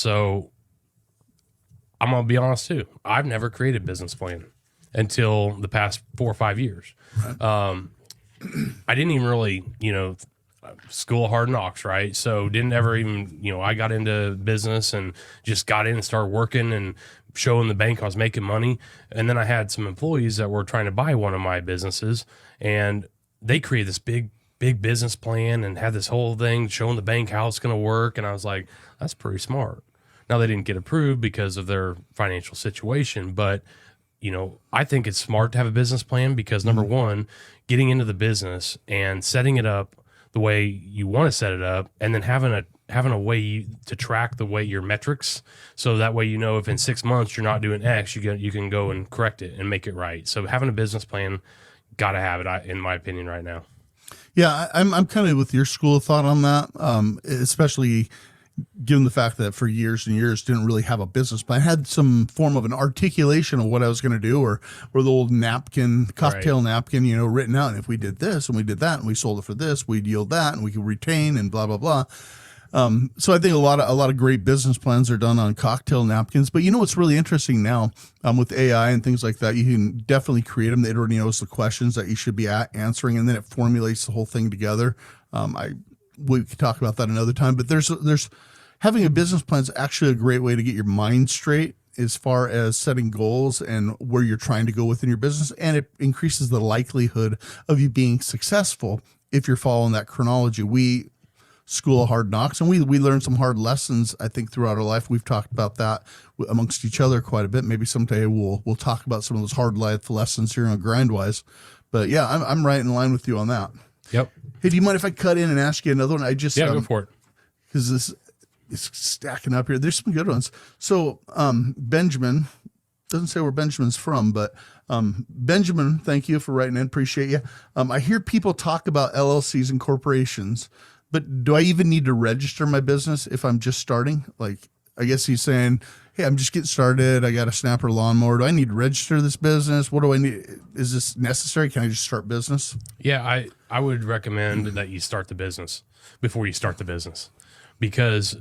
So I'm going to be honest too. I've never created a business plan until the past 4 or 5 years. Right. I didn't even really, school of hard knocks, right? So didn't ever even, I got into business and just got in and started working and showing the bank I was making money. And then I had some employees that were trying to buy one of my businesses, and they created this big business plan and had this whole thing showing the bank how it's going to work. And I was like, that's pretty smart. Now they didn't get approved because of their financial situation, but I think it's smart to have a business plan because number one, getting into the business and setting it up the way you want to set it up, and then having a way to track your metrics, so that way if in 6 months you're not doing X, you can go and correct it and make it right. So having a business plan, gotta have it, in my opinion, right now. Yeah, I'm kind of with your school of thought on that, especially given the fact that for years and years didn't really have a business plan. I had some form of an articulation of what I was going to do, or the old cocktail napkin, written out. And if we did this and we did that and we sold it for this, we'd yield that and we could retain and blah, blah, blah. So I think a lot of great business plans are done on cocktail napkins. But what's really interesting now with AI and things like that, you can definitely create them. It already knows the questions that you should be answering, and then it formulates the whole thing together. We could talk about that another time, but there's having a business plan is actually a great way to get your mind straight as far as setting goals and where you're trying to go within your business. And it increases the likelihood of you being successful if you're following that chronology. We school of hard knocks, and we learned some hard lessons, I think, throughout our life. We've talked about that amongst each other quite a bit. Maybe someday we'll talk about some of those hard life lessons here on Grindwise. But yeah, I'm right in line with you on that. Yep. Hey, do you mind if I cut in and ask you another one? Go for it. Because this is stacking up here. There's some good ones. So Benjamin, doesn't say where Benjamin's from, but Benjamin, thank you for writing in. Appreciate you. I hear people talk about LLCs and corporations, but do I even need to register my business if I'm just starting? Like, I guess he's saying, hey, I'm just getting started. I got a snapper lawnmower. Do I need to register this business? What do I need? Is this necessary? Can I just start business? Yeah, I would recommend that you start the business before you start the business, because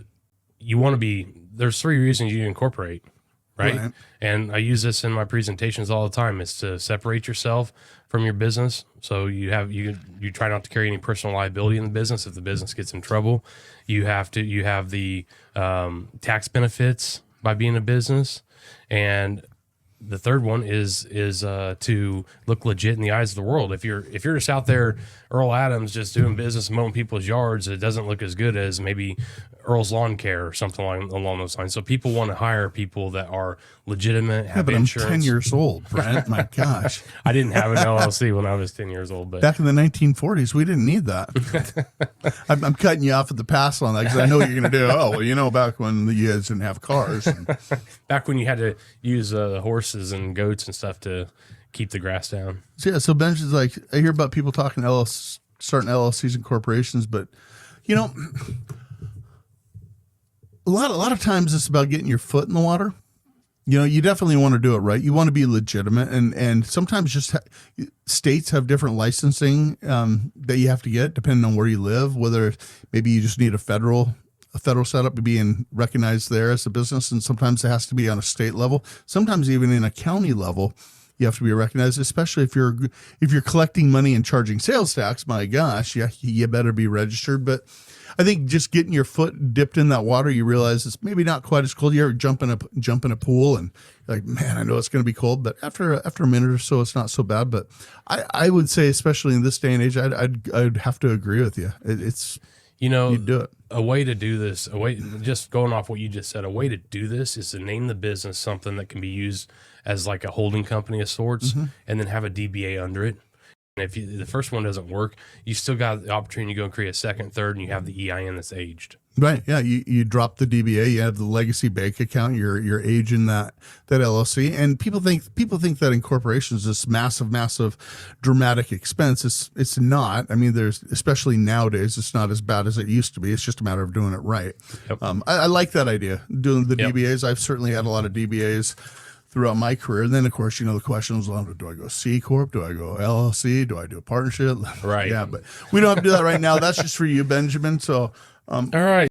you want to be, there's 3 reasons you incorporate, right? And I use this in my presentations all the time, is to separate yourself from your business. So you try not to carry any personal liability in the business. If the business gets in trouble, you have the tax benefits by being a business. And the third one is to look legit in the eyes of the world. If you're just out there, Earl Adams, just doing business, mowing people's yards, it doesn't look as good as maybe Earl's Lawn Care or something along those lines. So people want to hire people that are legitimate, have insurance. I'm 10 years old, Brent. My gosh. I didn't have an LLC when I was 10 years old. But back in the 1940s, we didn't need that. I'm cutting you off at the pass on that because I know what you're going to do. Oh, well, back when you guys didn't have cars. Back when you had to use horses and goats and stuff to keep the grass down. So Ben's like, I hear about people talking starting LLCs and corporations, but a lot of times it's about getting your foot in the water. You definitely want to do it right. You want to be legitimate, and sometimes just states have different licensing that you have to get depending on where you live. Whether maybe you just need a federal setup to being recognized there as a business, and sometimes it has to be on a state level. Sometimes even in a county level, you have to be recognized. Especially if you're collecting money and charging sales tax. My gosh, you better be registered. But I think just getting your foot dipped in that water, you realize it's maybe not quite as cold. You ever jump in a pool and you're like, man, I know it's going to be cold, but after a minute or so, it's not so bad. But I would say, especially in this day and age, I'd have to agree with you. It's you do it. A way to do this, just going off what you just said, a way to do this is to name the business something that can be used as like a holding company of sorts, and then have a DBA under it. And if the first one doesn't work, you still got the opportunity to go and create a second, third, and you have the EIN that's aged. Right. Yeah. You drop the DBA, you have the legacy bank account, your age in that LLC. And people think that incorporation is this massive, dramatic expense. It's not. I mean, especially nowadays, it's not as bad as it used to be. It's just a matter of doing it right. Yep. I like that idea, doing the DBAs. I've certainly had a lot of DBAs throughout my career. And then, of course, the question was, do I go C Corp? Do I go LLC? Do I do a partnership? Right. Yeah, but we don't have to do that right now. That's just for you, Benjamin. So, all right.